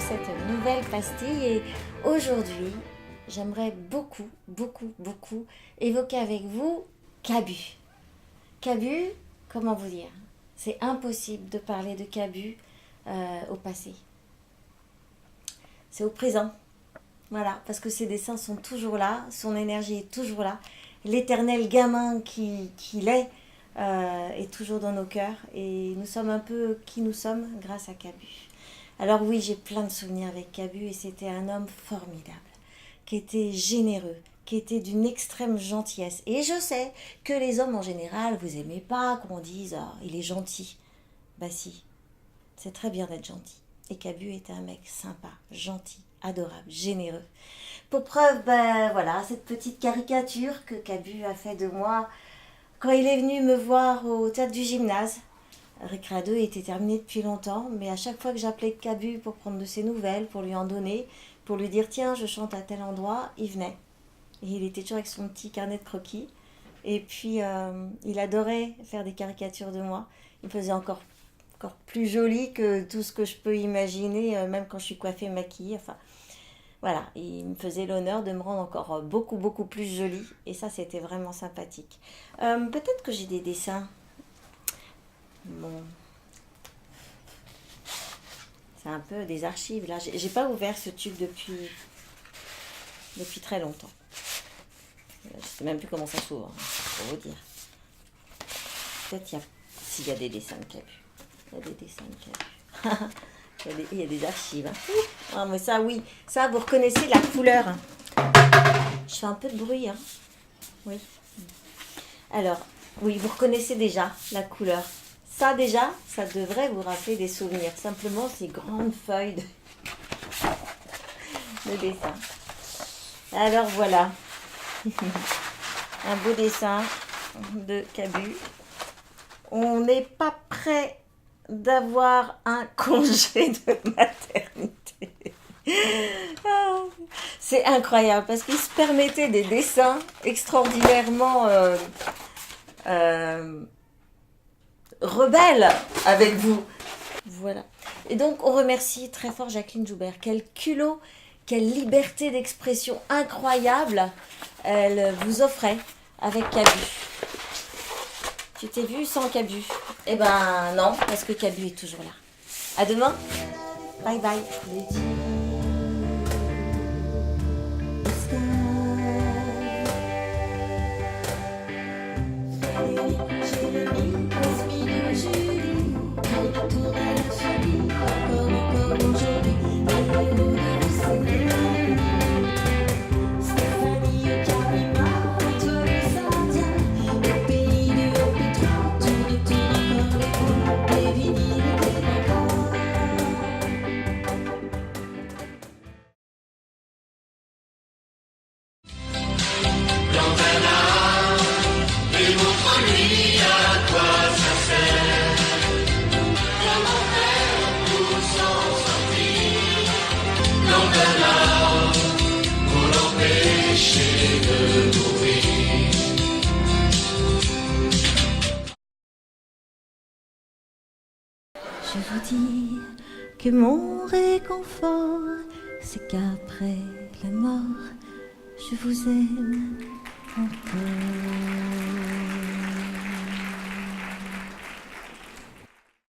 cette nouvelle pastille et aujourd'hui, j'aimerais beaucoup évoquer avec vous Cabu. Cabu, comment vous dire? C'est impossible de parler de Cabu au passé. C'est au présent. Voilà, parce que ses dessins sont toujours là, son énergie est toujours là. L'éternel gamin qu'il est toujours dans nos cœurs et nous sommes un peu qui nous sommes grâce à Cabu. Alors oui, j'ai plein de souvenirs avec Cabu et c'était un homme formidable, qui était généreux, qui était d'une extrême gentillesse. Et je sais que les hommes en général, vous aimez pas qu'on dise « Oh, il est gentil ». Bah si, c'est très bien d'être gentil. Et Cabu était un mec sympa, gentil, adorable, généreux. Pour preuve, ben voilà, cette petite caricature que Cabu a fait de moi quand il est venu me voir au théâtre du gymnase. Récréa 2 était terminé depuis longtemps, mais à chaque fois que j'appelais Cabu pour prendre de ses nouvelles, pour lui en donner, pour lui dire tiens, je chante à tel endroit, il venait. Et il était toujours avec son petit carnet de croquis. Et puis, il adorait faire des caricatures de moi. Il me faisait encore plus jolie que tout ce que je peux imaginer, même quand je suis coiffée, maquillée. Enfin, voilà, il me faisait l'honneur de me rendre encore beaucoup plus jolie. Et ça, c'était vraiment sympathique. Peut-être que j'ai des dessins. Bon. C'est un peu des archives, là. J'ai pas ouvert ce tube depuis très longtemps. Je sais même plus comment ça s'ouvre, pour vous dire. Peut-être s'il y a des dessins de Cabu. Il y a des dessins de Cabu. Il y a des archives. Hein. Ah, mais ça, oui. Ça, vous reconnaissez la couleur. Je fais un peu de bruit. Hein. Oui. Alors, oui, vous reconnaissez déjà la couleur. Ça, déjà, ça devrait vous rappeler des souvenirs. Simplement, ces grandes feuilles de dessin. Alors, voilà. Un beau dessin de Cabu. On n'est pas prêt d'avoir un congé de maternité. C'est incroyable parce qu'il se permettait des dessins extraordinairement rebelles avec vous. Voilà. Et donc, on remercie très fort Jacqueline Joubert. Quel culot, quelle liberté d'expression incroyable elle vous offrait avec Cabu. Tu t'es vu sans Cabu? Eh ben non, parce que Cabu est toujours là. À demain. Bye bye. Je vous dis que mon réconfort, c'est qu'après la mort, je vous aime encore.